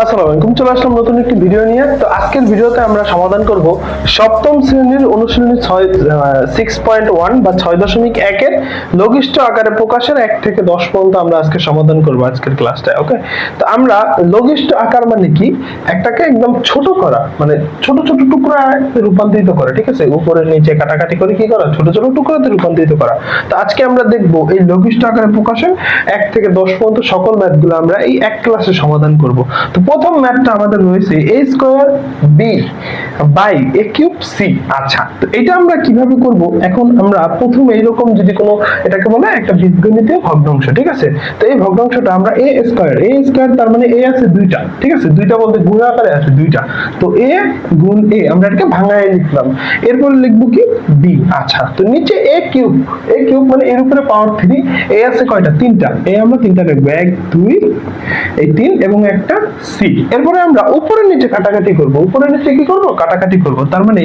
আসসালামু আলাইকুম, চলে আসলাম নতুন একটি ভিডিও নিয়ে। তো আজকের ভিডিওতে আমরা সমাধান করব সপ্তম শ্রেণীর অনুশীলনী 6.1 বা 6.1 এর লঘিষ্ঠ আকারে প্রকাশের 1 থেকে 10 পর্যন্ত আমরা আজকে সমাধান করব আজকের ক্লাসটায়। ওকে, তো আমরা লঘিষ্ঠ আকার মানে কি, একটাকে একদম ছোট করা, মানে ছোট ছোট টুকরায় রূপান্তরিত করা। ঠিক আছে, উপরে নিচে কাটাকাটি করে কি করা, ছোট ছোট টুকরাতে রূপান্তরিত করা। তো আজকে আমরা দেখব এই লঘিষ্ঠ আকারে প্রকাশের 1 থেকে 10 পর্যন্ত সকল ম্যাথগুলো আমরা এই এক ক্লাসে সমাধান করব। তো প্রথম ম্যাথটা আমাদের রয়েছে a square b by a cube c। আচ্ছা, তো এটা আমরা কিভাবে করব? এখন আমরা প্রথমে এরকম যদি কোনো, এটাকে বলে একটা বীজগণিতীয় ভগ্নাংশ। ঠিক আছে, তো এই ভগ্নাংশটা আমরা a স্কয়ার তার মানে a আছে দুইটা। ঠিক আছে, দুইটা বলতে গুণ আকারে আছে দুইটা, তো a গুণ a আমরা এটাকে ভাঙায় লিখলাম। এরপর লিখব কি b। আচ্ছা, তো নিচে a কিউব মানে এর উপরে পাওয়ার 3, a আছে কয়টা, তিনটা, a আমরা তিনটা লিখব, 1 2 এই 3 এবং একটা c। এরপরে আমরা উপরে নিচে কাটাকাটি করব, উপরে নিচে কি করব, কাটাকাটি করব। তার মানে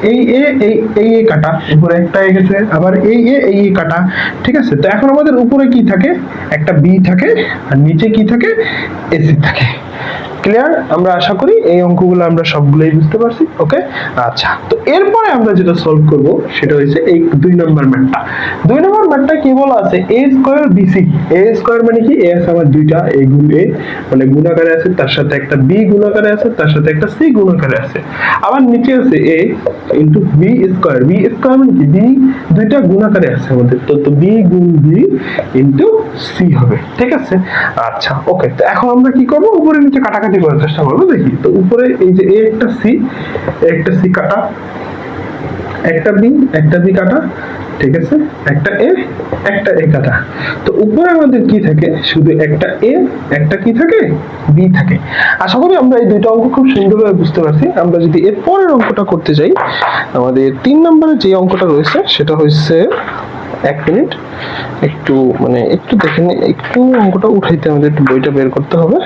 এই a কাটা, উপরে একটা a গেছে, আবার এই a কাটা। ঠিক আছে, তো এখন আমাদের উপরে কি থাকে, একটা b থাকে, আর নিচে কি থাকে, ac থাকে। ক্লিয়ার? আমরা আশা করি এই অঙ্কগুলো আমরা সবগুলোই বুঝতে পারছি। ওকে, আচ্ছা, তো এরপরে আমরা যেটা সলভ করব সেটা হচ্ছে এই 2 নম্বর ম্যাথটা। 2 নম্বর ম্যাথটা কি বলা আছে, a square bc। a square মানে কি, a আছে আমার দুইটা, a গুণ a মানে গুণ আকারে আছে, তার সাথে একটা b গুণ আকারে আছে, তার সাথে একটা c গুণ আকারে আছে। আবার নিচে আছে a into b square. b square মানে কি, b দুইটা গুণ আকারে আছে আমাদের, তো b গুণ b ইনটু c হবে। ঠিক আছে, আচ্ছা ওকে, তো এখন আমরা কি করব, উপরে নিচে কাটাকাটি করার চেষ্টা করবো। দেখি তো উপরে এই যে a একটা c কাটা, একটা b কাটা। ঠিক আছে, একটা a কাটা। তো উপরে আমাদের কি থাকে, শুধু একটা a, একটা কি থাকে, b থাকে। আশা করি আমরা এই দুইটা অঙ্ক খুব সুন্দরভাবে বুঝতে পারছি। আমরা যদি এর পরের অঙ্কটা করতে যাই, আমাদের 3 নম্বরে যে অঙ্কটা রয়েছে সেটা হচ্ছে, 1 মিনিট একটু মানে একটু দেখেন, একটু অঙ্কটা উঠাইতে আমাদের একটু বইটা বের করতে হবে।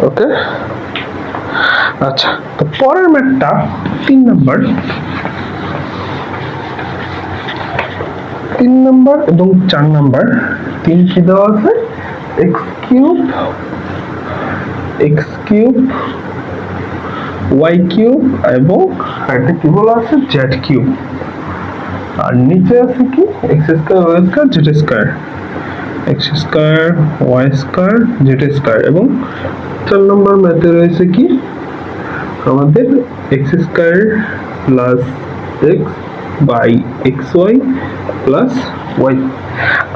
ওকে, আচ্ছা, তো পরের ম্যাথটা 3 নাম্বার এবং 4 নাম্বার। 3 কি দেওয়া আছে, x কিউব y কিউব এবং এটা কি বলা আছে, z কিউব। আর নিচে আছে কি, x square y square z square, x square y square z square. এবং 4 নম্বর ম্যাথে রয়েছে কি, আমাদের x স্কয়ার plus x by xy plus y।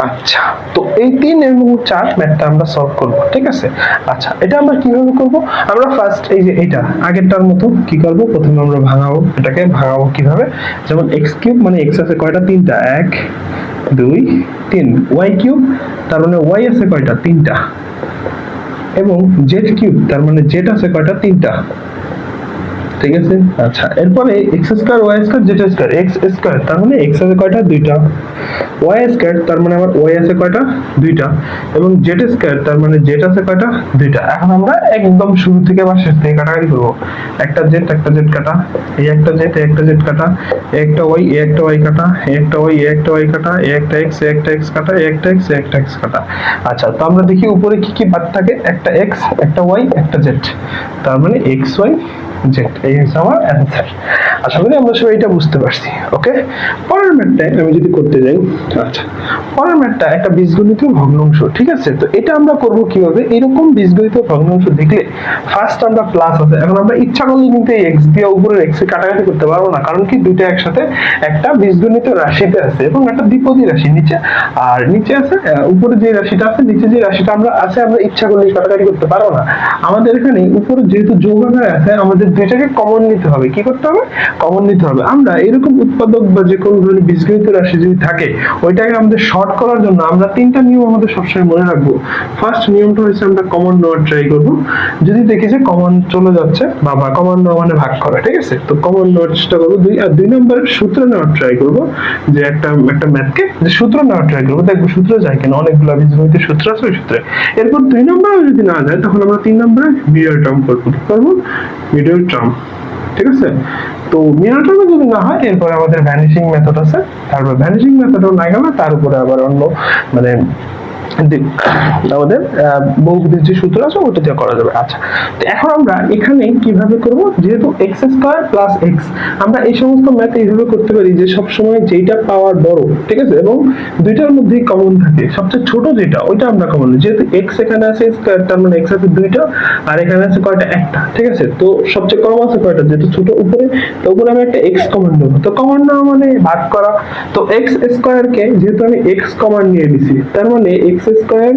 আচ্ছা, তো এই 3 এবং 4 ম্যাথটা আমরা সলভ করব। ঠিক আছে, আচ্ছা, এটা আমরা কিভাবে করব, আমরা ফার্স্ট এই যে এটা আগেরটার মতো কি করব, প্রথমে আমরা ভাঙাবো, এটাকে ভাঙাবো কিভাবে, যেমন x কিউব মানে x আছে কয়টা, তিনটা, 1 2 3। y কিউব তার মানে y আছে কয়টা, তিনটা। এবং z কিউব তার মানে z আছে কয়টা, তিনটা। ঠিক আছে, আচ্ছা, এরপরে x square y square z square, x square তার মানে x আছে কয়টা, দুইটা, y স্কয়ার তার মানে আমার y আছে কয়টা, দুইটা, এবং z স্কয়ার তার মানে z আছে কয়টা, দুইটা। এখন আমরা একদম শুরু থেকে বা শেষ থেকে কাটাকাটি করব। একটা z কাটা, এই একটা z কাটা, একটা y একটা y কাটা, একটা y একটা y কাটা, একটা x কাটা, একটা x কাটা। আচ্ছা, তো আমরা দেখি উপরে কি কি বাদ থাকে, একটা x একটা y একটা z, তার মানে xy z। এই হচ্ছে আমার অ্যানসার। আশা করি আমরা সবাই এটা বুঝতে পারছি। ওকে, পরের ম্যাথটায় আমি যদি করতে যাই, আচ্ছা, পরের ম্যাথটা একটা বীজগণিতীয় ভগ্নাংশ। ঠিক আছে, তো এটা আমরা করব কিভাবে, এরকম বীজগণিতীয় ভগ্নাংশ দেখলে ফার্স্ট আমরা প্লাস আছে, এখন আমরা ইচ্ছা করলে কিন্তু এই x দিয়ে উপরের x এ কাটাকাটি করতে পারবো না, কারণ কি দুইটা একসাথে একটা বীজগণিতীয় রাশিতে আছে এবং একটা দ্বিপদী রাশি নিচে, আর নিচে আছে উপরে যে রাশিটা আছে, নিচে যে রাশিটা আমরা ইচ্ছা করলে কাটাকাটি করতে পারবো না। আমাদের এখানে উপরে যেহেতু যোগ আকারে আছে, আমাদের দুইটাকে কমন নিতে হবে। কি করতে হবে, কমন নিতে হবে। আমরা এরকম উৎপাদক বা যে কোনো ধরনের বীজগণিত রাশি যদি থাকে, ওইটাকে আমাদের শর্ট করার জন্য আমরা 3টা নিয়ম আমাদের সবসময় মনে রাখবো। ফার্স্ট নিয়মটা হচ্ছে আমরা কমন নেওয়ার ট্রাই করব। যদি দেখি যে কমন চলে যাচ্ছে, বা কমন নেওয়া মানে ভাগ করা, ঠিক আছে, তো কমন নেওয়ার চেষ্টা করবো। 2 নম্বরের সূত্র নেওয়ার ট্রাই করব, যে একটা ম্যাথকে যে সূত্র নেওয়ার ট্রাই করবো, দেখবো সূত্র যায় কিনা, অনেকগুলো বীজগণিতের সূত্র আছে ওই সূত্রে। এরপর 2 নম্বরে যদি না যায়, তখন আমরা 3 নম্বরে মিডল টার্ম করবো। কি করবো, মিডল টার্ম। ঠিক আছে। তো মিডল টার্মে যদি না হয় এরপরে আমাদের ভ্যানিশিং মেথড আছে, তারপর ভ্যানিশিং মেথডও না গেলে তার উপরে আবার অন্য মানে আমাদের বহুপদীর যে সূত্র আছে ওটা দিয়ে করা যাবে। আচ্ছা, তো এখন আমরা এখানে কিভাবে করব, যেহেতু এক্স স্কয়ার প্লাস এক্স, আমরা এই সমস্ত ম্যাথ এইভাবে করতে পারি যে সব সময় যেটা পাওয়ার বড়, ঠিক আছে, এবং দুইটার মধ্যেই কমন থাকে, সবচেয়ে ছোট যেটা ওইটা আমরা কমন, যেহেতু এক্স এখানে আছে স্কয়ার, তার মানে এক্স আছে দুইটা আর এখানে আছে কয়টা, একটা, ঠিক আছে। তো সবচেয়ে কম আছে কয়টা, যেহেতু ছোট উপরে, তো উপরে আমি একটা এক্স কমন নেব, তো কমন নেওয়া মানে ভাগ করা। তো এক্স স্কয়ার কে যেহেতু আমি এক্স কমন নিয়ে নিছি, তার মানে এক্স স্কয়ার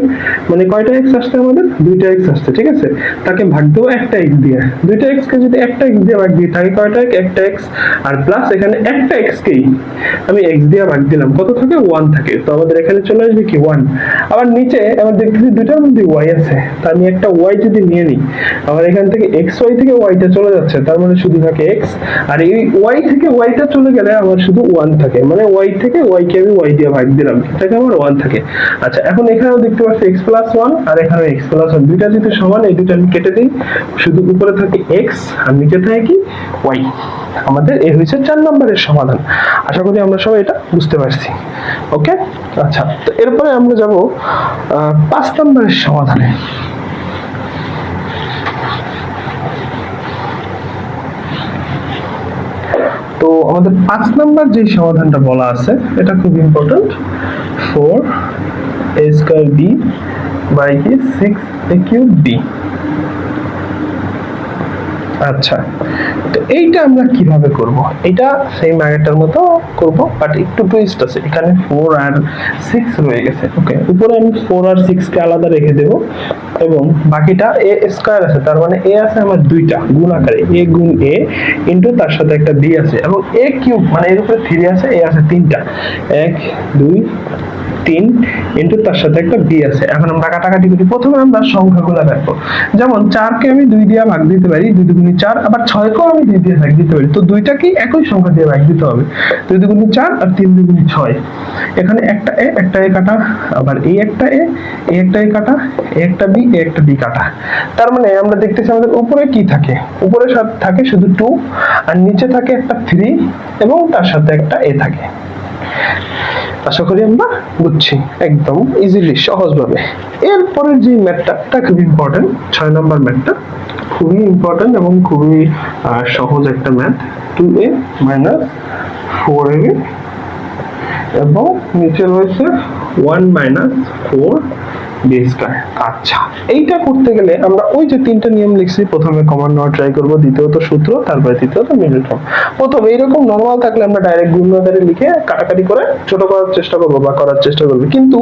মানে কয়টা এক্স আসছে আমাদের, দুইটা এক্স আসছে, ঠিক আছে। তাকে ভাগ দেবো একটা এক্স দিয়ে, দুইটা এক্স কে যদি একটা এক্স দিয়ে ভাগ দিই থাকে কয়টা, একটা এক্স, আর প্লাস এখানে একটা এক্স কেই আমি এক্স দিয়ে ভাগ দিলাম, কত থাকে, 1 থাকে। তো আমাদের এখানে চলে আসবে কি 1। আবার নিচে আমরা দেখতেছি দুইটার মধ্যে ওয়াই আছে, তা আমি একটা ওয়াই যদি নিয়ে নিই, আবার এখান থেকে এক্স ওয়াই থেকে ওয়াইটা চলে যাচ্ছে, তার মানে শুধু থাকে এক্স, আর এই ওয়াই থেকে ওয়াইটা চলে গেলে আমার শুধু 1 থাকে, মানে ওয়াই থেকে ওয়াই কে আমি ওয়াই দিয়ে ভাগ দিলাম, এটাকে আমার 1 থাকে। আচ্ছা, এখন এখানেও দেখতে পাচ্ছি x প্লাস 1 আর এখানে x প্লাস 1, দুইটা যদি সমান, এই দুইটা আমি কেটে দিই, শুধু উপরে থাকে x আর নিচে থাকে কি y। আমাদের এই হচ্ছে 4 নম্বরের সমাধান। আশা করি আমরা সবাই এটা বুঝতে পারছি। ওকে, আচ্ছা, তো এরপরে আমরা যাব 5 নম্বরের সমাধানে। তো আমাদের 5 নাম্বার যে সমাধানটা বলা আছে এটা খুব important, 4a square b by কি 6a কিউব b। আচ্ছা, তো এইটা আমরা কিভাবে করব, এটা সেম আগেরটার মতো করব, বাট একটু টুইস্ট আছে, এখানে 4 আর 6 রয়ে গেছে। ওকে, উপরে আমি 4 আর 6 কে আলাদা রেখে দেব, এবং বাকিটা a স্কয়ার আছে, তার মানে a আছে আমার দুইটা গুণ আকারে, a গুণ a ইনটু তার সাথে একটা b আছে, এবং a কিউব মানে এর উপরে 3 আছে, a আছে তিনটা, 1 2 3 ইনটু তার সাথে একটা b আছে। এখন আমরা কাটাকাটি করি, প্রথমে আমরা সংখ্যাগুলো দেখো, যেমন 4 কে আমি 2 দিয়ে ভাগ দিতে পারি, 2 দুগুণে 4, আবার 6 কেও আমি 2 দিয়ে ভাগ দিতে পারি, তো দুইটাকেই একই সংখ্যা দিয়ে ভাগ দিতে হবে, 2 দুগুণে 4 আর 3 দুগুণে 6। এখানে একটা a কাটা, আবার এই একটা a একটা a কাটা, একটা b একটা b কাটা, তার মানে আমরা দেখতেছি আমাদের উপরে কি থাকে, উপরে থাকে শুধু 2 আর নিচে থাকে একটা 3 এবং তার সাথে একটা a থাকে। আশা করি আমরা বুঝছি একদম ইজিলি, সহজভাবে। এরপরের যে ম্যাথটা এটা খুব ইম্পর্টেন্ট, 6 নম্বর ম্যাথটা খুবই ইম্পর্টেন্ট এবং খুবই সহজ একটা ম্যাথ, 2a মাইনাস 4ab এবং নিচে রয়েছে 1 মাইনাস 4b স্কয়ার। আচ্ছা, এইটা করতে গেলে আমরা ওই যে তিনটা নিয়ম লিখছি, প্রথমে কমন নেওয়া ট্রাই করব, দ্বিতীয়ত সূত্র, তারপরে তৃতীয়ত মিডল টার্ম। প্রথমে এইরকম নরমাল থাকলে আমরা ডাইরেক্ট গুণ আকারে লিখে কাটাকাটি করে ছোট করার চেষ্টা করব বা করার চেষ্টা করব, কিন্তু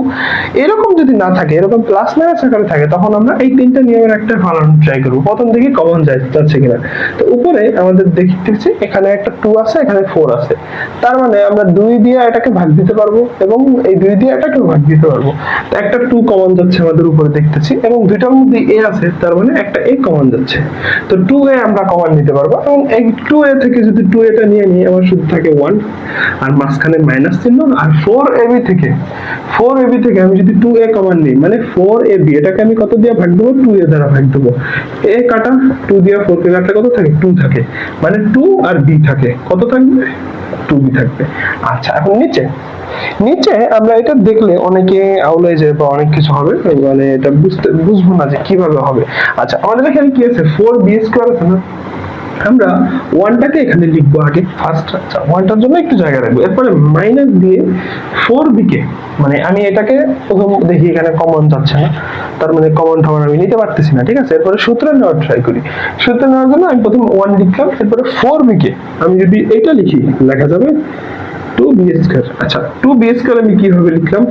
এরকম যদি না থাকে, এরকম প্লাস মাইনাস আকারে থাকে, তখন আমরা এই তিনটা নিয়মের একটা ফালানো ট্রাই করব, প্রথম দেখি কমন যাচ্ছে কিনা। তো উপরে আমাদের দেখতেছি এখানে একটা 2 আছে, এখানে 4 আছে, তার মানে আমরা 2 দিয়ে এটাকে ভাগ দিতে পারবো এবং এই 2 দিয়ে এটাকে ভাগ দিতে পারবো। তো একটা 2 কমন যাচ্ছে আমাদের উপরে দেখতেছি, এবং দুইটার মধ্যে a আছে, তার মানে একটা a কমন যাচ্ছে, তো 2a আমরা কমন নিতে পারবো, এবং এই 2a থেকে যদি 2a টা নিয়ে নিই, আমার শুধু থাকে 1 আর মাঝখানে মাইনাস চিহ্ন, আর 4ab থেকে আমি যদি 2a কমন নিই, মানে 4ab এটাকে আমি কত দিয়ে ভাগ দেবো, 2a দ্বারা ভাগ দেবো, a কাটা 2 দিয়ে 4 কে কাটলে কত থাকে, 2 থাকে, মানে 2 আর b থাকে, কত থাকবে, 2b থাকবে। আচ্ছা, এখন নিচে আমরা এটা দেখলে অনেকে আউলাই যায় বা অনেক কিছু হবে, মানে এটা বুঝবো না যে কিভাবে হবে। আচ্ছা, আমাদের এখানে কি আছে, 4b স্কয়ার আছে না, আমরা 1টাকে এখানে লিখবো আগে ফার্স্ট। আচ্ছা, 1টার জন্য একটু জায়গা রাখবো, এরপরে মাইনাস দিয়ে 4b কে, মানে আমি এটাকে প্রথম দেখি এখানে কমন যাচ্ছে না, তার মানে কমন টমন আমি নিতে পারতেছি না, ঠিক আছে। এরপরে সূত্র নেওয়ার ট্রাই করি, সূত্র নেওয়ার জন্য আমি প্রথম 1 লিখলাম, এরপরে 4b কে আমি যদি এটা লিখি, লেখা যাবে 2b স্কয়ার। আচ্ছা, 2b স্কয়ার আমি কিভাবে লিখলাম,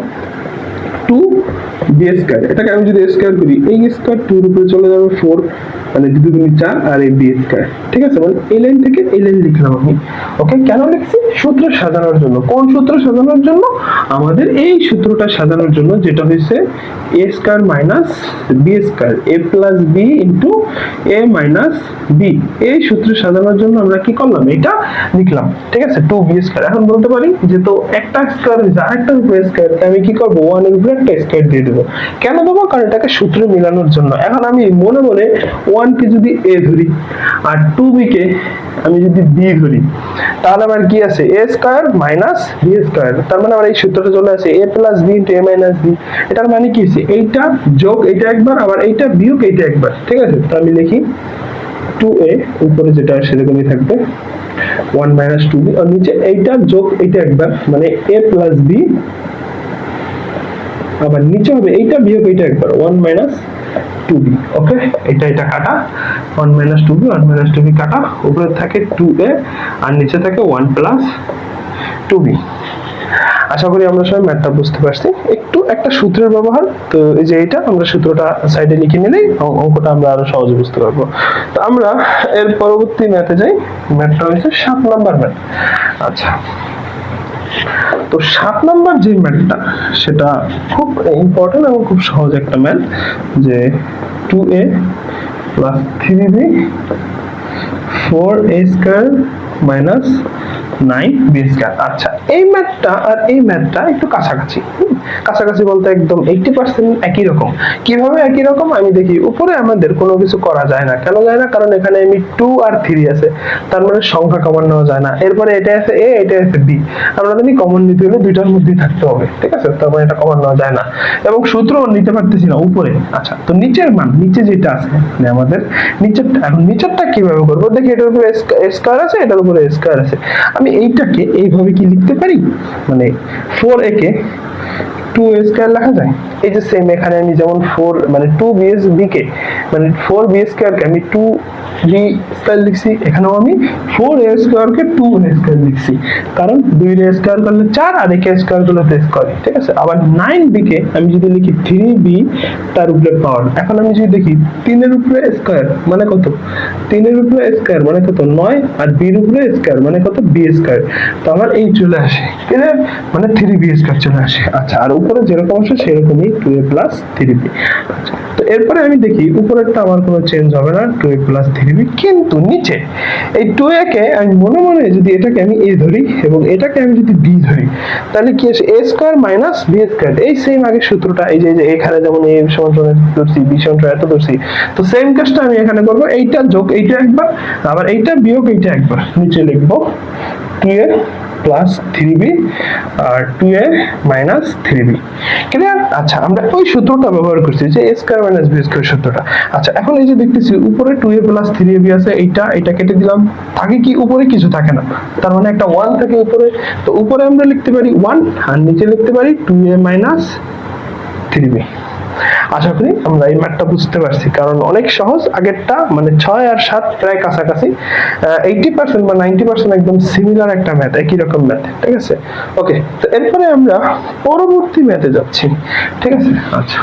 2b স্কয়ার, এটাকে আমি যদি স্কয়ার করি, এই স্কয়ার 2 এর উপরে চলে যাবে 4, মানে 2 দুগুণে 4 আর এই b স্কয়ার, ঠিক আছে। মানে এই লাইন থেকে এই লাইন লিখলাম আমি। ওকে, কেন লিখছি, সূত্র সাজানোর জন্য। কোন সূত্র সাজানোর জন্য, আমাদের এই সূত্রটা সাজানোর জন্য, যেটা হইছে a square minus b square, a plus b into a মাইনাস b, এই সূত্র সাজানোর জন্য আমরা কি করলাম, এটা লিখলাম, ঠিক আছে, 2b স্কয়ার। এখন বলতে পারি যে তো একটা স্কয়ার হইছে আরেকটার উপরে স্কয়ার, আমি কি করব, 1 এর উপরে একটা স্কয়ার দিয়ে দেবো। কেন দেবো? কারণ এটাকে সূত্রে মিলানোর জন্য। এখন আমি মনে মনে 1 কে যদি a ধরি আর 2b কে আমি যদি b ধরি, তাহলে আমার কি আছে a square minus b square. তার মানে আমার এই সূত্রটা চলে আসে a plus b into a মাইনাস b। এটার মানে কি হচ্ছে, এইটা যোগ এইটা একবার, আবার এইটা বিয়োগ এইটা একবার। ঠিক আছে, তো আমি লিখি 2a, উপরে যেটা সেরকমই থাকবে 1 মাইনাস 2b, আর নিচে এইটা যোগ এইটা একবার, মানে a প্লাস b, আবার নিচে হবে এইটা বিয়োগ এইটা একবার 1 মাইনাস 2b। ওকে, এটা কাটা 1 মাইনাস 2b, 1 মাইনাস 2b কাটা, উপরে থাকে 2a আর নিচে থাকে 1 প্লাস 2b। আশা করি আমরা সবাই ম্যাথটা বুঝতে পারছি। একটু একটা সূত্রের ব্যবহার, তো এই যে এটা আমরা সূত্রটা সাইডে লিখে নিলেই অঙ্কটা আমরা আরো সহজে বুঝতে পারবো। তো আমরা এর পরবর্তী ম্যাথে যাই। ম্যাথটা হচ্ছে 7 নাম্বার ম্যাথ। আচ্ছা, তো 7 নাম্বার যে ম্যাথটা, সেটা খুব ইম্পর্টেন্ট এবং খুব সহজ একটা ম্যাথ, যে 2a plus 3b 4a square minus 9b square. আচ্ছা, এই ম্যাথটা আর এই ম্যাথটা একটু কাছাকাছি। কাছাকাছি বলতে একদম 80% একই রকম। কিভাবে একই রকম? আমি দেখি উপরে আমাদের কোনো কিছু করা যায় না। কেন যায় না? কারণ এখানে আমি 2 আর 3 আছে, তার মানে সংখ্যা কমন নেওয়া যায় না। এরপরে এটা আছে a, এটা আছে b, আমরা জানি কমন নিতে হলে দুইটার মধ্যেই থাকতে হবে। ঠিক আছে, তার মানে এটা কমন নেওয়া যায় না এবং সূত্র নিতে পারতেছি না উপরে। আচ্ছা, তো নিচের মান, নিচে যেটা আছে মানে আমাদের নিচেরটা, এখন নিচেরটা কিভাবে করব? দেখি এটার উপরে a স্কয়ার আছে, এটার উপরে a স্কয়ার আছে। আমি এইটাকে এইভাবে কি লিখতে পারি, মানে 4a কে 2a স্কয়ার লেখা যায়। এই যে সেম এখানে আমি যেমন 4 মানে 2b কে মানে 4b স্কয়ার কে আমি 2b স্কয়ার লিখছি, এখানেও আমি 4a স্কয়ার কে 2a স্কয়ার লিখছি, কারণ 2a স্কয়ার করলে 4 আর a স্কয়ার করলে তো স্কয়ার। ঠিক আছে, আবার 9b কে আমি যদি লিখি 3b তার উপরে পাওয়ার। এখন আমি যদি দেখি 3 এর উপরে স্কয়ার মানে কত, 3 এর উপরে স্কয়ার মানে কত 9, আর b এর উপরে স্কয়ার মানে কত b স্কয়ার। তো আমার এই চলে আসে মানে 3b স্কয়ার চলে আসে। আচ্ছা, আর উপরে যেরকম আসে সেরকমই 2a প্লাস 3b। আচ্ছা, তো এরপরে আমি দেখি উপরেরটা আমার কোনো চেঞ্জ হবে না, 2a প্লাস 3b, কিন্তু নিচে এই 2a কে আমি মনে মনে যদি এটাকে আমি a ধরি এবং এটাকে আমি যদি b ধরি, তাহলে কি আসে a square minus b square. এই সেম আগের সূত্রটা, এই যে এখানে যেমন a সমান ধরছি, b সমান এত ধরছি, তো সেম কাজটা আমি এখানে করব। এইটা যোগ এইটা একবার, আবার এইটা বিয়োগ এইটা একবার। নিচে লিখবো 2a প্লাস 3b আর 2a মাইনাস 3b। ক্লিয়ার? আচ্ছা, আমরা ওই সূত্রটা ব্যবহার করছি, যে a square minus b square সূত্রটা। আচ্ছা, এখন এই যে দেখতেছি উপরে 2a প্লাস 3ab আছে, এটা কেটে দিলাম, থাকে কি উপরে কিছু থাকে না, তার মানে একটা 1 থাকে উপরে। তো উপরে আমরা লিখতে পারি 1 আর নিচে লিখতে পারি 2a মাইনাস 3b। আশা করি আমরা এই ম্যাথটা বুঝতে পারছি, কারণ অনেক সহজ। আগেরটা মানে 6 আর 7 প্রায় কাছাকাছি, 80% বা 90% একদম সিমিলার একটা ম্যাথ, একই রকম ম্যাথ। ঠিক আছে, ওকে। তো এরপরে আমরা পরবর্তী ম্যাথে যাচ্ছি। ঠিক আছে, আচ্ছা,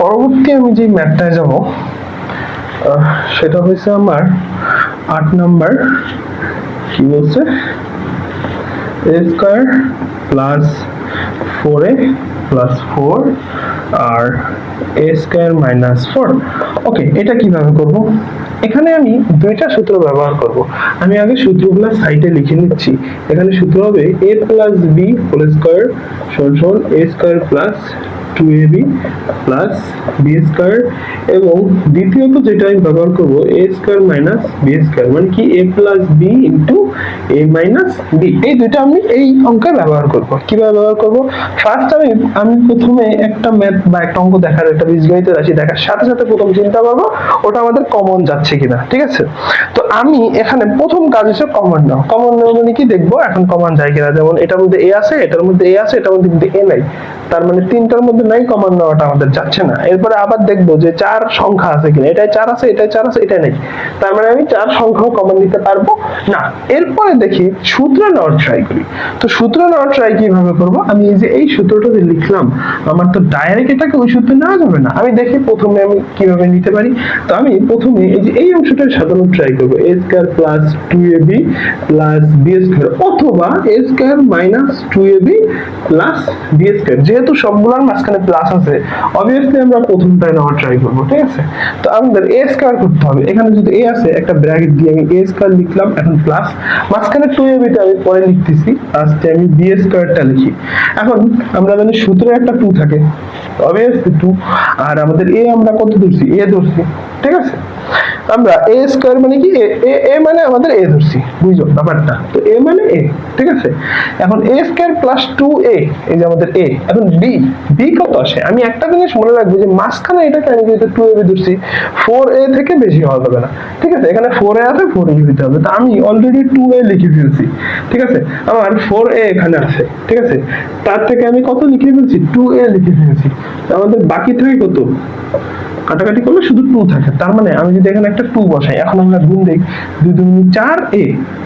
পরবর্তী আমি যে ম্যাথটায় যাব সেটা হচ্ছে আমার 8 নাম্বার। কি বলছে? a square plus 4a plus 4 আর a স্কয়ার মাইনাস 4। ওকে, এটা কিভাবে করব? এখানে আমি দুইটা সূত্র ব্যবহার করব। আমি আগে সূত্রগুলো সাইডে লিখে নিচ্ছি। এখানে সূত্র হবে a plus b whole square সমান a square plus 2ab plus b square, এবং দ্বিতীয়ত যেটা আমি ব্যবহার করব a square minus b square, মানে কি a plus b into a মাইনাস b। এই দুটো আমি এই অঙ্কে ব্যবহার করব। কিভাবে ব্যবহার করব? ফার্স্ট আমি প্রথমে একটা ম্যাথ বা একটা অঙ্ক দেখার, একটা বীজগণিত রাশি দেখার সাথে সাথে প্রথম চিন্তা করবো ওটা আমাদের কমন যাচ্ছে কিনা। ঠিক আছে, তো আমি এখানে প্রথম কাজ হচ্ছে কমন নাও। কমন নেওয়া মানে কি দেখবো এখন কমন যায় কিনা। যেমন এটার মধ্যে a আছে, এটার মধ্যে a আছে, এটার মধ্যে কিন্তু a নাই, তার মানে তিনটার মধ্যে নাই, কমন নেওয়াটা আমাদের যাচ্ছে না। এরপরে আবার দেখবো যে 4 সংখ্যা আছে কিনা, এটাই 4 আছে, এটাই 4 আছে, এটাই নাই, তার মানে আমি 4 সংখ্যাও কমন নিতে পারবো না। এরপরে দেখি সূত্র নেওয়ার ট্রাই করি। তো সূত্র নেওয়ার ট্রাই কিভাবে করব? আমি এই যে এই সূত্রটা যে লিখলাম, আমার তো ডাইরেক্ট এটাকে ওই সূত্রে নেওয়া যাবে না। আমি দেখি প্রথমে আমি কিভাবে নিতে পারি। তো আমি প্রথমে এই যে এই অংশটা সাজানোর ট্রাই করবো, a square plus 2ab plus b square, অথবা a square minus 2ab plus b square. যেহেতু সবগুলোর মাঝখানে মাঝখানে প্লাস আছে, অবভিয়াসলি আমরা প্রথমটাই নেওয়ার ট্রাই করবো, ঠিক আছে। তো আমাদের এ স্কয়ার করতে হবে, এখানে যদি এ আছে একটা ব্র্যাকেট দিয়ে আমি এ স্কয়ার লিখলাম, এখন প্লাস মাঝখানে 2ab টা আমি পরে লিখতেছি, লাস্টে আমি বি স্কয়ারটা লিখি। এখন আমরা জানি সূত্রে একটা 2 থাকে, অবভিয়াসলি 2, আর আমাদের এ আমরা কত ধরছি, এ ধরছি, ঠিক আছে। আমরা এ স্কয়ার মানে কি, এ মানে আমাদের এ ধরছি, বুঝছো ব্যাপারটা। তো এ মানে এ, ঠিক আছে। এখন এ স্কয়ার প্লাস 2a, এই যে আমাদের এ। এখন বি, বি কত আসে, আমি একটা জিনিস মনে রাখবো যে মাঝখানে এটাকে আমি যেহেতু 2ab ধরছি, 4a থেকে বেশি হওয়া যাবে না, ঠিক আছে। এখানে 4a আছে, 4a দিতে হবে। তো আমি অলরেডি 2a লিখে ফেলছি, ঠিক আছে। আমার 4a এখানে আছে, ঠিক আছে। তার থেকে আমি কত লিখে ফেলছি, 2a লিখে ফেলছি। আমাদের বাকি থাকে কত, কাটাকাটি করলে শুধু 2 থাকে। তার মানে আমি যদি এখানে একটা 2 বসাই, এখন আমরা গুণ দেই, 2 2 4a,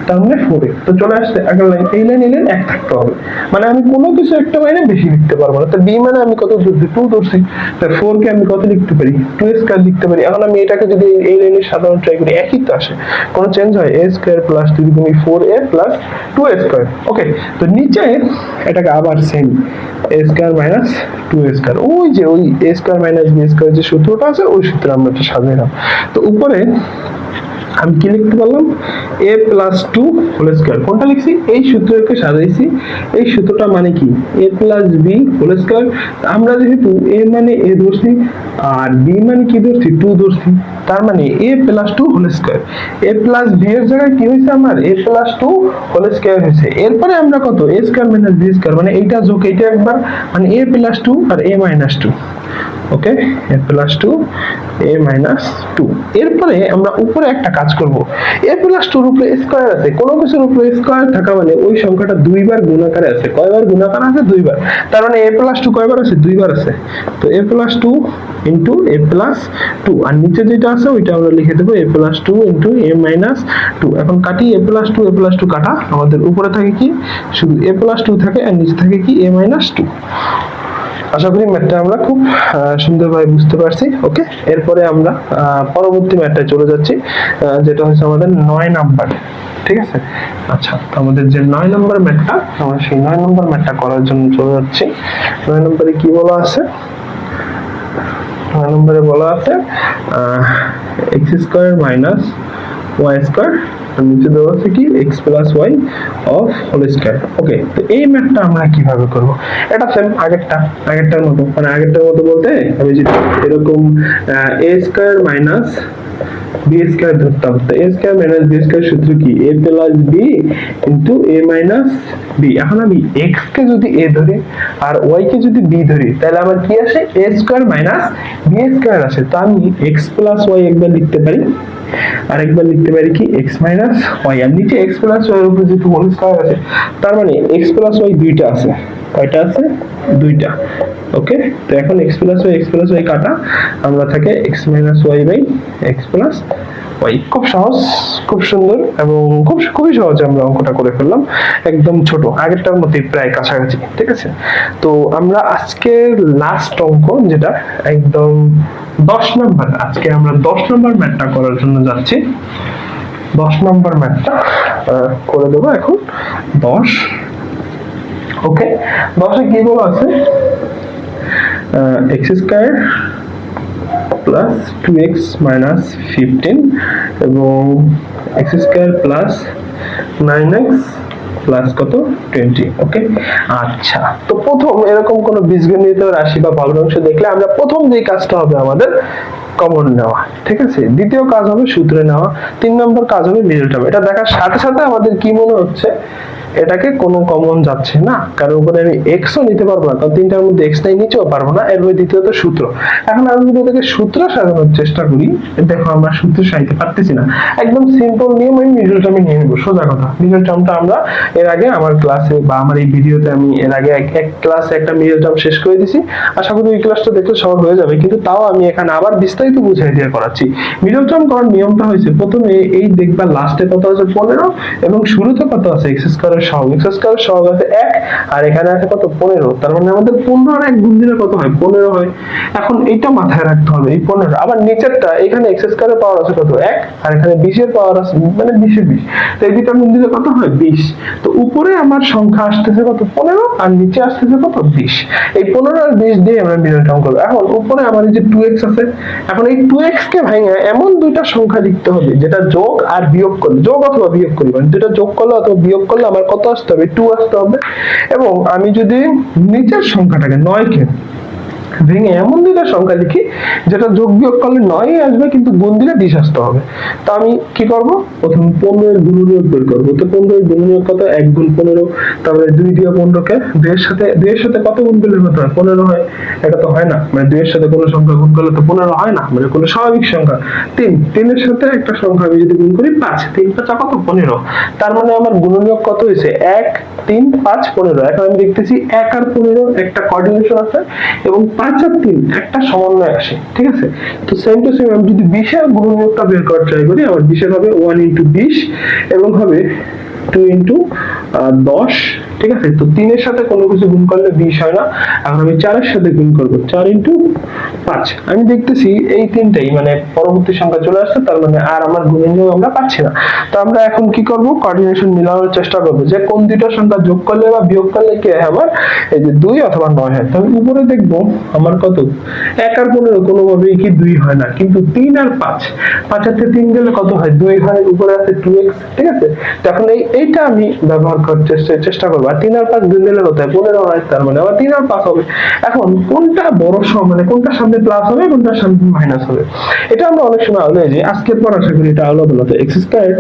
তার মানে 4a। তো চলে আসছে আগের লাইন, এই লাইন 1 থাকতে হবে, মানে আমি কোনো কিছু একটা লাইনে বেশি লিখতে পারবো না। তো b মানে আমি কত ধরছি, 2 ধরছি, তাই 4 কে আমি কত লিখতে পারি, 2 স্কয়ার লিখতে পারি। এখন আমি এটাকে যদি এই লাইনের সাধারণ ট্রাই করি, একই তো আসে, কোনো চেঞ্জ হয়, a স্কয়ার প্লাস 2 গুণ 4a plus 2a square. Okay, তো নিচে এটাকে আবার same a square minus 2a square, ওই যে ওই a square minus b square যে সূত্রটা আছে, ওই সূত্রে আমরা এটা সাজাইলাম। তো উপরে আমি কি লিখতে পারলাম, a প্লাস 2 হোল স্কয়ার, কোনটা লিখছি, এই সূত্রকে সাজাইছি। এই সূত্রটা মানে কি, a plus b whole square. আমরা যেহেতু a মানে a ধরছি আর b মানে কি ধরছি, 2 ধরছি, তার মানে a plus 2 whole square. a plus b এর জায়গায় কি হয়েছে আমার, a প্লাস 2 হোল স্কয়ার হয়েছে। এরপরে আমরা কত, a square minus b square, মানে এইটা যোগ এইটা একবার, মানে a প্লাস 2 আর a minus 2। Okay, a plus 2 a minus 2। এরপরে আমরা উপরে একটা কাজ করব, a প্লাস 2 এর উপরে স্কয়ার আছে, কোনো কিছুর উপরে স্কয়ার থাকা মানে ওই সংখ্যাটা দুইবার গুণাকারে আছে। কয়বার গুণাকার আছে, দুইবার। তার মানে a প্লাস 2 কয়বার আছে, দুইবার আছে। তো a plus 2 into a plus 2, আর নিচে যেটা আছে ওইটা আমরা লিখে দেব a plus 2 into a minus 2। এখন কাটি, a প্লাস 2 a প্লাস 2 কাটা, আমাদের উপরে থাকে কি, শুধু a প্লাস 2 থাকে, আর নিচে থাকে কি, a মাইনাস 2। আশা করি ম্যাথটা আমরা খুব সুন্দরভাবে বুঝতে পারছি। ওকে, এরপরে আমরা পরবর্তী ম্যাথটায় চলে যাচ্ছি, যেটা হচ্ছে আমাদের 9 নাম্বার, ঠিক আছে। আচ্ছা, তো আমাদের যে 9 নম্বর ম্যাথটা, আমরা সেই 9 নম্বর ম্যাথটা করার জন্য চলে যাচ্ছি। 9 নম্বরে কি বলা আছে, 9 নম্বরে বলা আছে x square minus y square, নিচে দেওয়া আছে কি x plus y of whole square. Okay, তো এই ম্যাথটা আমরা কিভাবে করব, এটা সেম আগেরটার মতো, মানে আগেরটার মতো বলতে আমি যদি এরকম a square minus b square ধরতাম, তো a square minus b square সূত্র কি, a plus b into a মাইনাস b। এখন আমি x কে যদি a ধরি আর y কে যদি b ধরি, তাহলে আমার কি আসে, a square minus b square আসে। তো আমি x প্লাস y একবার লিখতে পারি, আর একবার লিখতে পারি কি x মাইনাস y, আর নিচে x প্লাস y এর উপরে যেহেতু হোল স্কয়ার আছে, তার মানে x প্লাস y দুইটা আছে, কয়টা আছে, দুইটা। ওকে, তো এখন x প্লাস y কাটা, আমরা থাকে x minus y by x plus y। খুব সহজ, খুব সুন্দর এবং খুবই সহজে আমরা অঙ্কটা করে ফেললাম, একদম ছোট, আগেরটার মতোই প্রায় কাছাকাছি, ঠিক আছে। তো আমরা আজকের লাস্ট অঙ্ক, যেটা একদম 10 নাম্বার, আজকে আমরা 10 নাম্বার ম্যাথটা করার জন্য যাচ্ছি। 10 নাম্বার ম্যাথটা করে দেবো এখন 10। ওকে, 10 এ কি বলা আছে, x স্কয়ার প্লাস 2x মাইনাস 15 এবং x স্কয়ার প্লাস 9x প্লাস কত, 20। ওকে, আচ্ছা, তো প্রথম এরকম কোন বীজগণিত রাশি বা ভগ্নাংশ দেখলে আমরা প্রথম যে কাজটা হবে আমাদের কমন নেওয়া, ঠিক আছে। দ্বিতীয় কাজ হবে সূত্রে নেওয়া, 3 নম্বর কাজ হবে মিডল টার্ম। এটা দেখার সাথে সাথে আমাদের কি মনে হচ্ছে, এটাকে কোনো কমন যাচ্ছে না, কারণ উপরে আমি x ও নিতে পারবো না, কারণ তিনটার মধ্যে x নাই, নিচেও পারবো না। এরপরে দ্বিতীয়ত সূত্র। এখন আমি যদি এটাকে সূত্র সাজানোর চেষ্টা করি, দেখো আমরা সূত্র সাজাতে পারতেছি না। একদম সিম্পল নিয়ম, আমি মিডল টার্মে নিয়ে নেব, সোজা কথা। মিডল টার্মটা আমরা এর আগে আমার ক্লাসে বা আমার এই ভিডিওতে আমি এর আগে এক ক্লাসে একটা মিডল টার্ম শেষ করে দিয়েছি। আশা করি এই ক্লাসটা দেখলে সহজ হয়ে যাবে, কিন্তু তাও আমি এখানে আবার বিস্তারিত বুঝাই দিয়ে করাচ্ছি। মিডল টার্ম করার নিয়মটা হয়েছে, প্রথমে এই দেখবা লাস্টে কত আছে 15 এবং শুরুতে কত আছে x স্কয়ারের সহগ, এক্স স্কয়ারের সহগ আছে 1 আর এখানে আছে কত 15, তার মানে আমাদের 15 আর 1 গুণ দিলে কত হয় 15 হয়। এখন এটা মাথায় রাখতে হবে এই 15, আবার নিচেরটা এখানে এক্স স্কয়ারের পাওয়ার আছে কত 1 আর এখানে 20 এর পাওয়ার আছে মানে 20 এর 20, তো এই দুটো গুণ দিলে কত হয় 20। তো উপরে আমার সংখ্যা আসতেছে কত 15 আর নিচে আসতেছে কত 20, এই 15 আর 20 দিয়ে আমরা মিডল টার্ম করব। এখন উপরে আমার এই যে 2x আছে, এখন এই 2x কে ভেঙে এমন দুইটা সংখ্যা লিখতে হবে যেটা যোগ আর বিয়োগ করলে, যোগ অথবা বিয়োগ করি মানে যেটা যোগ করলে অথবা বিয়োগ করলে আমার কত আসতে হবে 2 আসতে হবে। এবং আমি যদি নিচের সংখ্যাটাকে 9 কে ভেঙে এমন দুইটা সংখ্যা লিখি যেটা যোগ বিয়োগ করলে 9 আসবে কিন্তু গুণ দিলে 20 আসতে হবে। তো আমি কি করব, প্রথম 15 এর গুণনীয়ক বের করব। তো 15 এর গুণনীয়ক কত 1 গুণ 15, তারপরে 2 দিয়ে 15 কে 2 এর সাথে কত গুণ করলে কত হয় 15 হয়, এটা তো হয় না, মানে 2 এর সাথে কোনো সংখ্যা গুণ করলে তো 15 হয় না, মানে কোনো স্বাভাবিক সংখ্যা। 3 এর সাথে একটা সংখ্যা আমি যদি গুণ করি 5, 3 5 কত 15, তার মানে আমার গুণনীয়ক কত হয়েছে 1 3 5 15। এখন আমি দেখতেছি 1 আর 15 একটা কোঅর্ডিনেশন আছে এবং 5 আর 3 একটা সমন্বয় আসে, ঠিক আছে। তো সেম টু সেম আমি যদি 20 এর গুণনীয়কটা বের করার ট্রাই করি, আমার 20 এর হবে 1 * 20 এবং হবে 2 * 10, ঠিক আছে। তো 3 এর সাথে কোনো কিছু গুণ করলে 20 হয় না, এখন আমি 4 এর সাথে গুণ করব, 4 * 5। আমি দেখতেছি এই তিনটাই মানে পরবর্তী সংখ্যা চলে আসছে, তার মানে আর আমার গুণনীয়ক আমরা পাচ্ছি না। তো আমরা এখন কি করব, কোঅর্ডিনেশন মিলানোর চেষ্টা করব যে কোন দুইটা সংখ্যা যোগ করলে বা বিয়োগ করলে কি হয় আমার এই যে 2 অথবা 9 হয়। তো আমি উপরে দেখব আমার কত 1 আর 15 কোনোভাবেই কি 2 হয় না, কিন্তু 3 আর 5, 5 আর 3 গেলে কত হয় 2 হয়, উপরে আছে 2x, ঠিক আছে। তো এখন এইটা আমি ব্যবহার করার চেষ্টা করব। আর 3 আর 5 গুণ দিলে কত হয় 15 হয়, তার মানে আবার 3 আর 5 হবে। এখন কোনটা বড় সম মানে কোনটার সামনে প্লাস হবে কোনটার সামনে মাইনাস হবে, এটা আমরা অনেক সময় হলো যে আজকের পর আশা করি এটা হলো বলা তো x স্কয়ার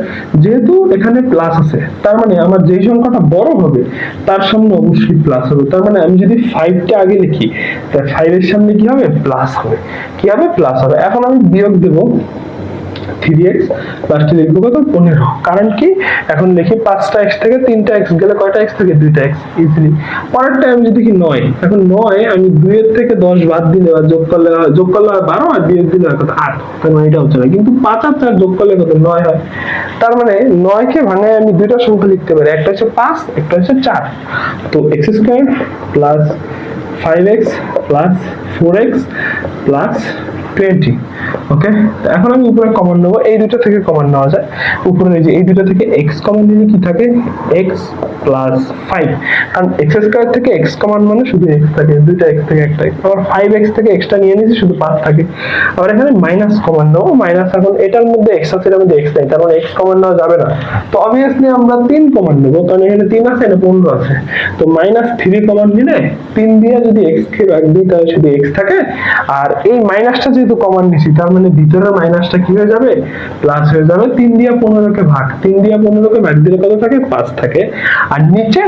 যেহেতু এখানে প্লাস আছে, তার মানে আমার যেই সংখ্যাটা বড় হবে তার সামনে অবশ্যই প্লাস হবে। তার মানে আমি যদি 5 টা আগে লিখি তাহলে 5 এর সামনে কি হবে প্লাস হবে, কি হবে প্লাস হবে। এখন আমি বিয়োগ দেব 3x লাস্টে লিখবো কত 15, কারণ কি এখন দেখি 5টা x থেকে 3টা x গেলে কয়টা x থাকে 2টা x ইজিলি। পরেরটা আমি যদি কি 9, এখন 9 আমি 2 এর থেকে 10 বাদ দিলে বা যোগ করলে হয় 12 আর বিয়োগ দিলে হয় কত 8, তার মানে এটা হচ্ছে না, কিন্তু 5 আর 4 যোগ করলে কত 9 হয়। তার মানে 9 কে ভাঙায় আমি দুইটা সংখ্যা লিখতে পারি, একটা হচ্ছে 5 একটা হচ্ছে 4। তো x স্কয়ার plus 5x plus 4x plus 20, ওকে। এখন আমি উপরে কমন নেব, এই দুটো থেকে কমন নেওয়া যায়। উপরে এই যে এই দুটো থেকে x কমন নিলে কি থাকে x প্লাস 5, কারণ x স্কয়ার থেকে x কমন মানে শুধু x থাকে, দুইটা x থেকে একটা x, আবার 5x থেকে x টা নিয়ে নিয়েছি শুধু 5 থাকে। আবার এখানে মাইনাস কমন নেব, মাইনাস এখন এটার মধ্যে x আছে এর মধ্যে x নাই, তার মানে x কমন নেওয়া যাবে না। তো অবভিয়াসলি আমরা 3 কমন নেব, কারণ এখানে 3 আছে এটা 15 আছে। তো -3 কমন নিলে 3 দিয়ে যদি x কে ভাগ দিই তাহলে শুধু x থাকে, আর এই মাইনাসটা যেহেতু কমন নিছি তার মানে ভিতরের মাইনাসটা কি হয়ে যাবে প্লাস হয়ে যাবে। 3 দিয়ে 15 কে ভাগ, 3 দিয়ে 15 কে ভাগ দিলে কত থাকে 5 থাকে। আর নিচে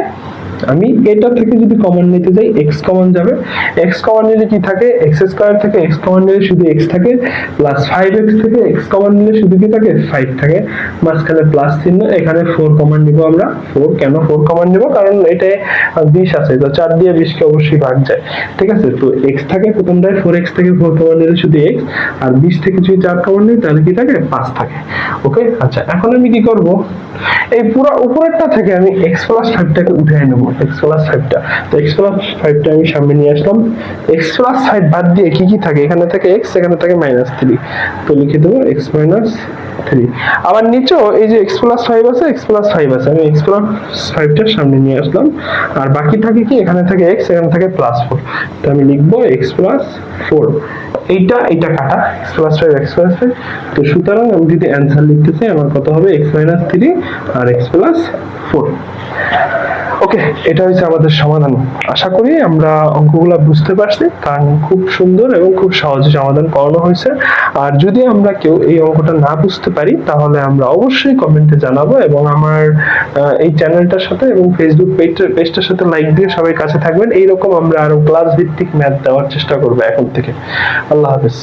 আমি এটা থেকে যদি কমন নিতে যাই x কমন যাবে, x কমন নিলে কি থাকে x স্কয়ার থেকে x কমন নিলে শুধু x থাকে, প্লাস 5x থেকে x কমন নিলে শুধু কি থাকে 5 থাকে, মাঝখানে প্লাস চিহ্ন, এখানে 4 কমন নিব আমরা। 4 কেন 4 কমন নিব, কারণ এটা 20 আছে, তো 4 দিয়ে 20 কে অবশ্যই ভাগ যায়, ঠিক আছে। তো x থাকে প্রথমটায় 4x থেকে 4 কমন নিলে শুধু x, আর 20 থেকে যদি 4 কমন নিই তাহলে কি থাকে 5 থাকে, ওকে। আচ্ছা এখন আমি কি করব, এই পুরো উপরেরটা থেকে আমি x প্লাস 5 টাকে উঠিয়ে নেব, x প্লাস 5 টা। তো x প্লাস 5 টা আমি সামনে নিয়ে আসলাম, x প্লাস 5 বাদ দিয়ে কি কি থাকে এখানে থাকে x, এখানে থাকে -3, তো লিখে দেব x - 3। আবার নিচেও এই যে x প্লাস 5 আছে, x প্লাস 5 আছে, আমি x প্লাস 5 টা সামনে নিয়ে আসলাম, আর বাকি থাকে কি এখানে থাকে x, এখানে থাকে +4, তো আমি লিখব x প্লাস 4। এইটা কাটা x প্লাস 5 x প্লাস 5, তো সুতরাং আমি যদি অ্যানসার লিখতে চাই আমার কত হবে x - 3 আর x প্লাস 4। ওকে, এটা হচ্ছে আমাদের সমাধান। আশা করি আমরা অঙ্কগুলো বুঝতে পারছি, কারণ খুব সুন্দর এবং খুব সহজে সমাধান করানো হয়েছে। আর যদি আমরা কেউ এই অঙ্কটা না বুঝতে পারি তাহলে আমরা অবশ্যই কমেন্টে জানাবো, এবং আমার এই চ্যানেলটার সাথে এবং ফেসবুক পেজটার সাথে লাইক দিয়ে সবাই কাছে থাকবেন। এইরকম আমরা আরো ক্লাস ভিত্তিক ম্যাথ দেওয়ার চেষ্টা করবো এখন থেকে। আল্লাহ হাফেজ।